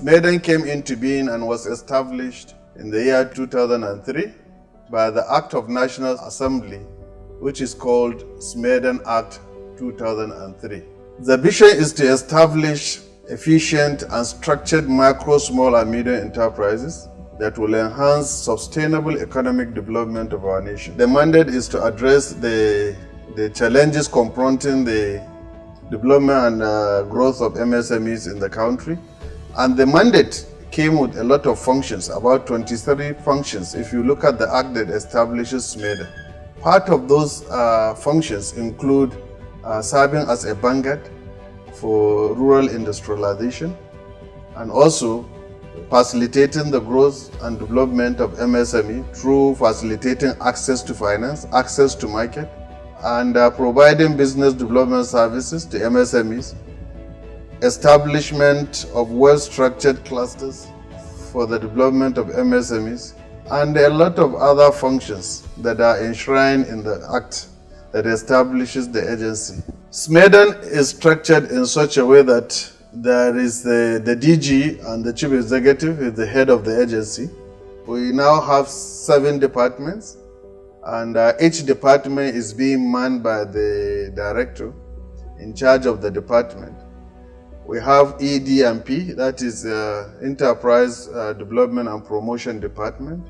Smedan came into being and was established in the year 2003 by the Act of National Assembly, which is called Smedan Act 2003. The vision is to establish efficient and structured micro, small and medium enterprises that will enhance sustainable economic development of our nation. The mandate is to address the challenges confronting the development and growth of MSMEs in the country. And the mandate came with a lot of functions, about 23 functions, if you look at the act that establishes Smedan. Part of those functions include serving as a vanguard for rural industrialization and also facilitating the growth and development of MSME through facilitating access to finance, access to market, and providing business development services to MSMEs, establishment of well-structured clusters for the development of MSMEs, and a lot of other functions that are enshrined in the Act that establishes the agency. Smedan is structured in such a way that there is the DG and the Chief Executive is the head of the agency. We now have 7 departments, and each department is being manned by the director in charge of the department. We have ED&P, that is Enterprise Development and Promotion Department.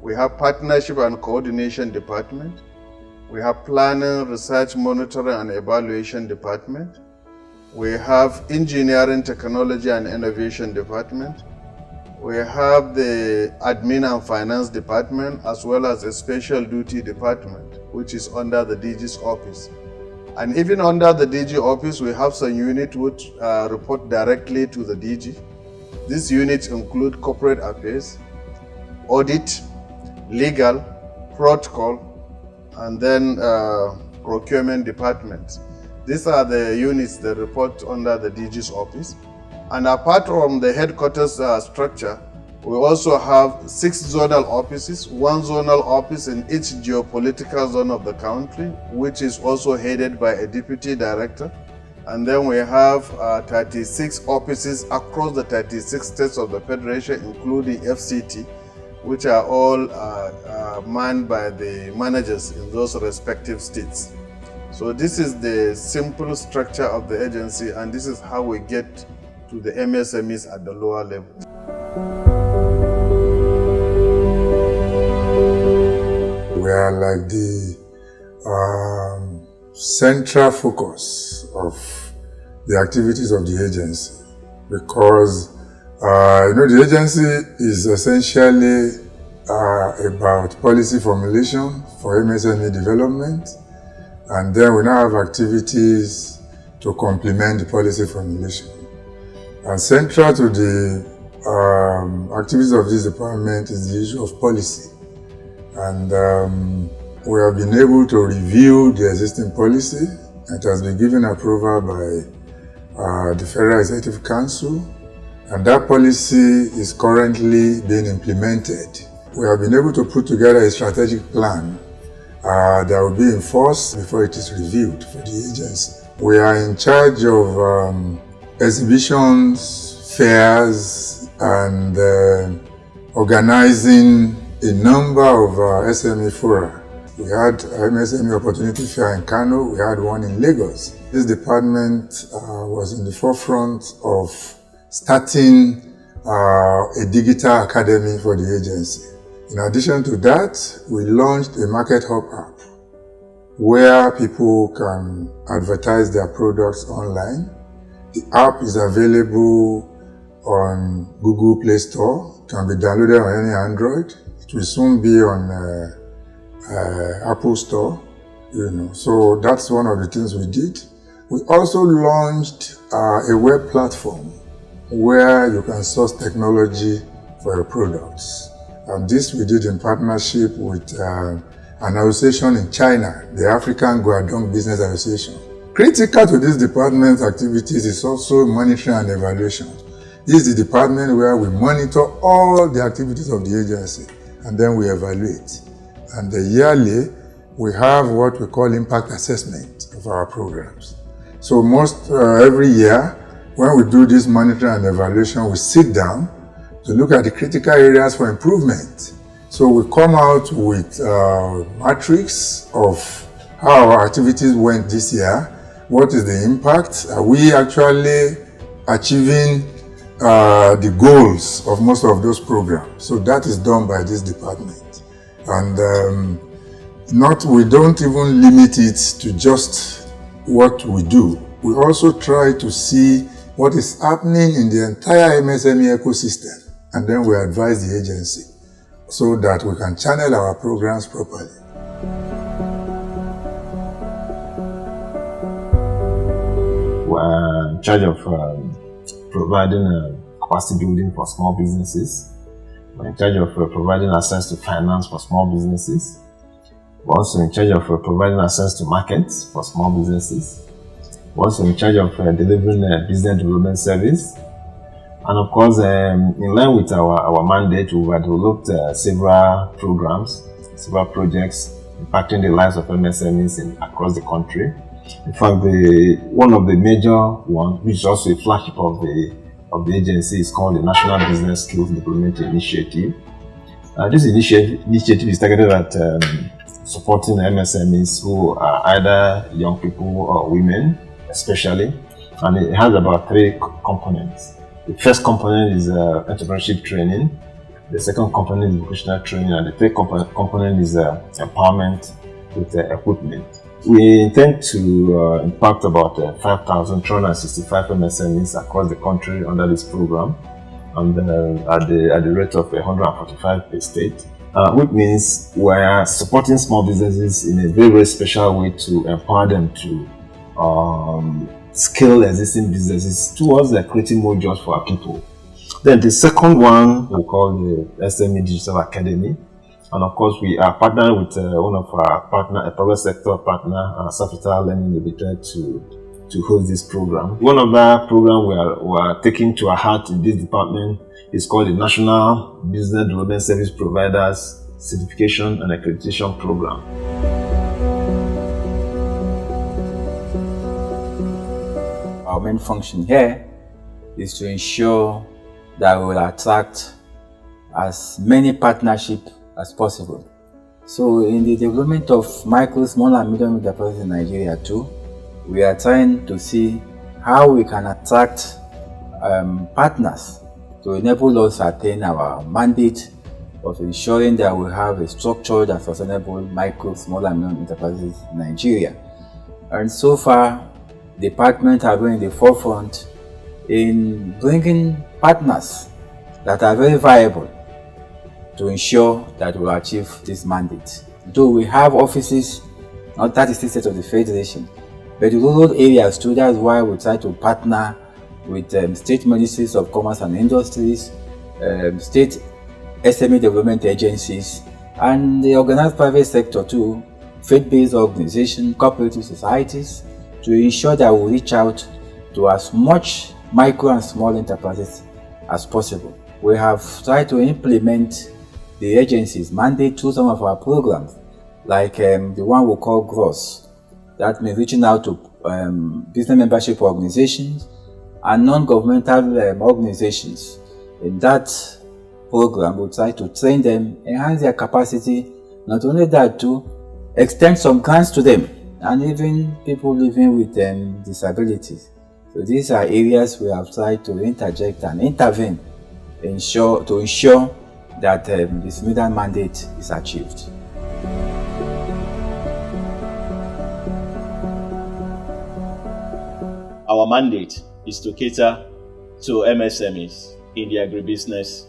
We have Partnership and Coordination Department. We have Planning, Research, Monitoring and Evaluation Department. We have Engineering, Technology and Innovation Department. We have the Admin and Finance Department, as well as a Special Duty Department, which is under the DG's office. And even under the DG office, we have some units which report directly to the DG. These units include Corporate Affairs, Audit, Legal, Protocol, and then Procurement Department. These are the units that report under the DG's office. And apart from the headquarters structure, we also have 6 zonal offices, 1 zonal office in each geopolitical zone of the country, which is also headed by a deputy director. And then we have 36 offices across the 36 states of the Federation, including FCT, which are all manned by the managers in those respective states. So this is the simple structure of the agency, and this is how we get to the MSMEs at the lower level. We are like the central focus of the activities of the agency, because the agency is essentially about policy formulation for MSME development, and then we now have activities to complement the policy formulation. And central to the activities of this department is the issue of policy. And we have been able to review the existing policy. It has been given approval by the Federal Executive Council, and that policy is currently being implemented. We have been able to put together a strategic plan that will be enforced before it is reviewed for the agency. We are in charge of exhibitions, fairs, and organizing a number of SME fora. We had MSME Opportunity Fair in Kano, we had one in Lagos. This department was in the forefront of starting a digital academy for the agency. In addition to that, we launched a Market Hub app where people can advertise their products online. The app is available on Google Play Store, can be downloaded on any Android. It will soon be on Apple Store, So that's one of the things we did. We also launched a web platform where you can source technology for your products. And this we did in partnership with an association in China, the African Guangdong Business Association. Critical to this department's activities is also monitoring and evaluation. This is the department where we monitor all the activities of the agency and then we evaluate. And yearly, we have what we call impact assessment of our programs. So every year, When we do this monitoring and evaluation, we sit down to look at the critical areas for improvement. So we come out with a matrix of how our activities went this year. What is the impact? Are we actually achieving the goals of most of those programs? So that is done by this department. And we don't even limit it to just what we do. We also try to see what is happening in the entire MSME ecosystem, and then we advise the agency so that we can channel our programs properly. We're in charge of providing capacity building for small businesses. We're in charge of providing access to finance for small businesses. We're also in charge of providing access to markets for small businesses. We're also in charge of delivering business development service. And of course, in line with our mandate, we have developed several programs, several projects impacting the lives of MSMEs across the country. In fact, one of the major ones, which is also a flagship of the agency, is called the National Business Skills Development Initiative. This initiative is targeted at supporting MSMEs who are either young people or women, especially, and it has about 3 components. The first component is entrepreneurship training. The second component is vocational training, and the third component is empowerment with equipment. We intend to impact about 5,365 MSMEs across the country under this program, and at the rate of 145 per state, which means we are supporting small businesses in a very, very special way to empower them to scale existing businesses towards creating more jobs for our people. Then the second one we call the SME Digital Academy, and of course we are partnered with one of our partner, a private sector partner, Safita Learning Limited, to host this program. One of the programs we are taking to our heart in this department is called the National Business Development Service Providers Certification and Accreditation Program. Our main function here is to ensure that we will attract as many partnerships as possible. So in the development of micro, small and medium enterprises in Nigeria too, we are trying to see how we can attract partners to enable us to attain our mandate of ensuring that we have a structured and sustainable micro, small and medium enterprises in Nigeria. And so far, the department have been in the forefront in bringing partners that are very viable to ensure that we achieve this mandate. Though we have offices, not 36 states of the Federation, but the rural areas too. That's why we try to partner with state ministries of commerce and industries, state SME development agencies, and the organized private sector too, faith-based organizations, cooperative societies, to ensure that we reach out to as much micro and small enterprises as possible. We have tried to implement the agency's mandate through some of our programs, like the one we call GROSS, that means reaching out to business membership organizations and non-governmental organizations. In that program, we try to train them, enhance their capacity, not only that, to extend some grants to them, and even people living with disabilities. So these are areas we have tried to interject and intervene to ensure that the Smedan mandate is achieved. Our mandate is to cater to MSMEs in the agribusiness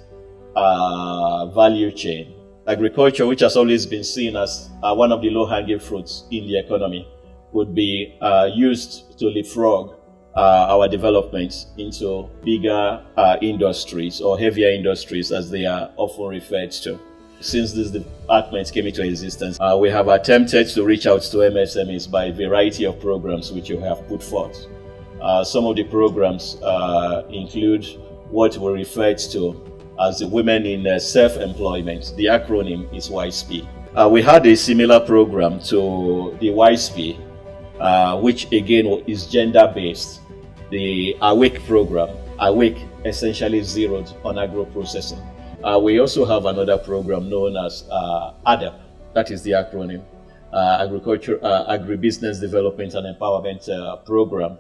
value chain. Agriculture, which has always been seen as one of the low-hanging fruits in the economy, would be used to leapfrog our developments into bigger industries, or heavier industries as they are often referred to. Since this department came into existence, we have attempted to reach out to MSMEs by a variety of programs which you have put forth. Some of the programs include what we refer to as the Women in Self-Employment. The acronym is WISEP. We had a similar program to the WISEP, which again is gender-based, the Awake program. Awake essentially zeroed on agro-processing. We also have another program known as ADAP, that is the acronym, Agribusiness Development and Empowerment Program.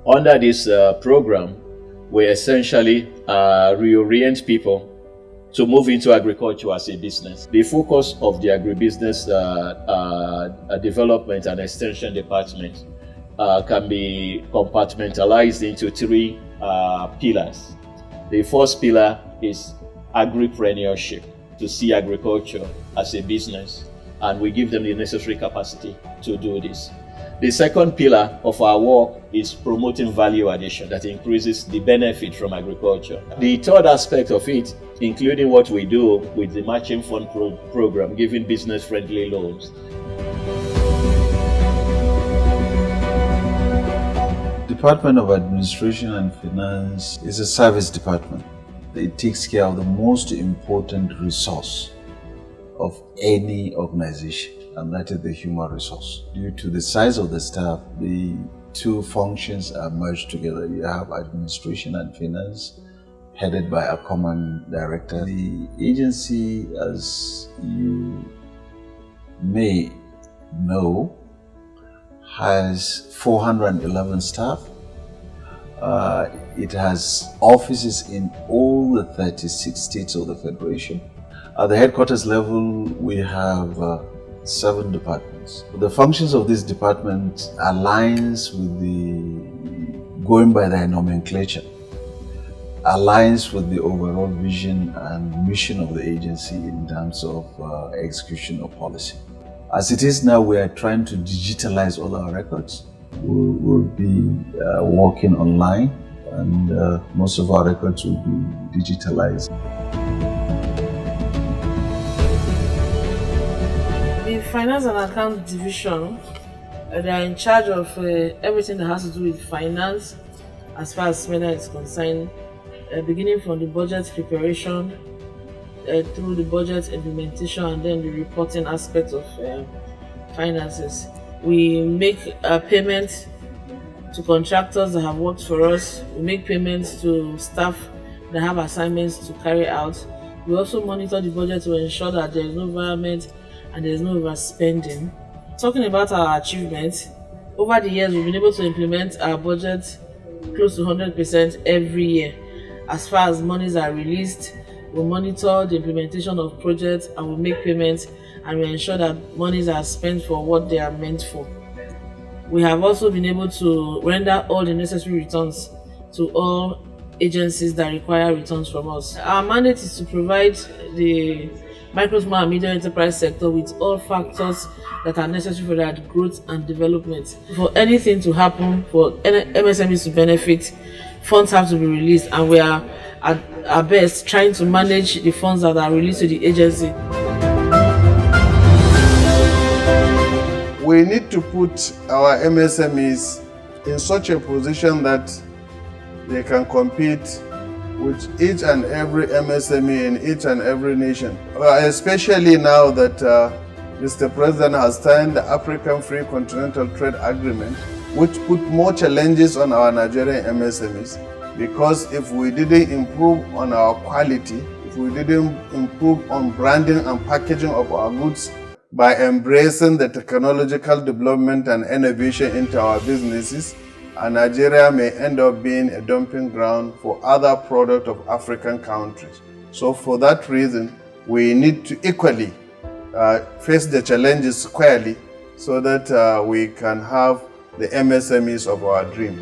Under this program, we essentially reorient people to move into agriculture as a business. The focus of the agribusiness development and extension department can be compartmentalized into three pillars. The first pillar is agripreneurship, to see agriculture as a business, and we give them the necessary capacity to do this. The second pillar of our work is promoting value addition that increases the benefit from agriculture. The third aspect of it, including what we do with the matching fund program, giving business-friendly loans. Department of Administration and Finance is a service department. It takes care of the most important resource of any organization, and that is the human resource. Due to the size of the staff, the two functions are merged together. You have administration and finance, headed by a common director. The agency, as you may know, has 411 staff. It has offices in all the 36 states of the Federation. At the headquarters level, we have 7 departments. The functions of this department aligns with the, going by their nomenclature, aligns with the overall vision and mission of the agency in terms of execution of policy. As it is now, we are trying to digitalize all our records. We'll be working online, and most of our records will be digitalized. The Finance and Account Division, they are in charge of everything that has to do with finance as far as Smedan is concerned, beginning from the budget preparation, through the budget implementation, and then the reporting aspect of finances. We make payments to contractors that have worked for us. We make payments to staff that have assignments to carry out. We also monitor the budget to ensure that there is no environment and there is no overspending. Talking about our achievements, over the years we've been able to implement our budget close to 100% every year. As far as monies are released, we monitor the implementation of projects and we make payments, and we ensure that monies are spent for what they are meant for. We have also been able to render all the necessary returns to all agencies that require returns from us. Our mandate is to provide the micro, small and medium enterprise sector with all factors that are necessary for their growth and development. For anything to happen, for MSMEs to benefit, funds have to be released, and we are at our best trying to manage the funds that are released to the agency. We need to put our MSMEs in such a position that they can compete with each and every MSME in each and every nation. Especially now that Mr. President has signed the African Free Continental Trade Agreement, which put more challenges on our Nigerian MSMEs. Because if we didn't improve on our quality, if we didn't improve on branding and packaging of our goods, by embracing the technological development and innovation into our businesses, Nigeria may end up being a dumping ground for other products of African countries. So for that reason, we need to equally face the challenges squarely so that we can have the MSMEs of our dream.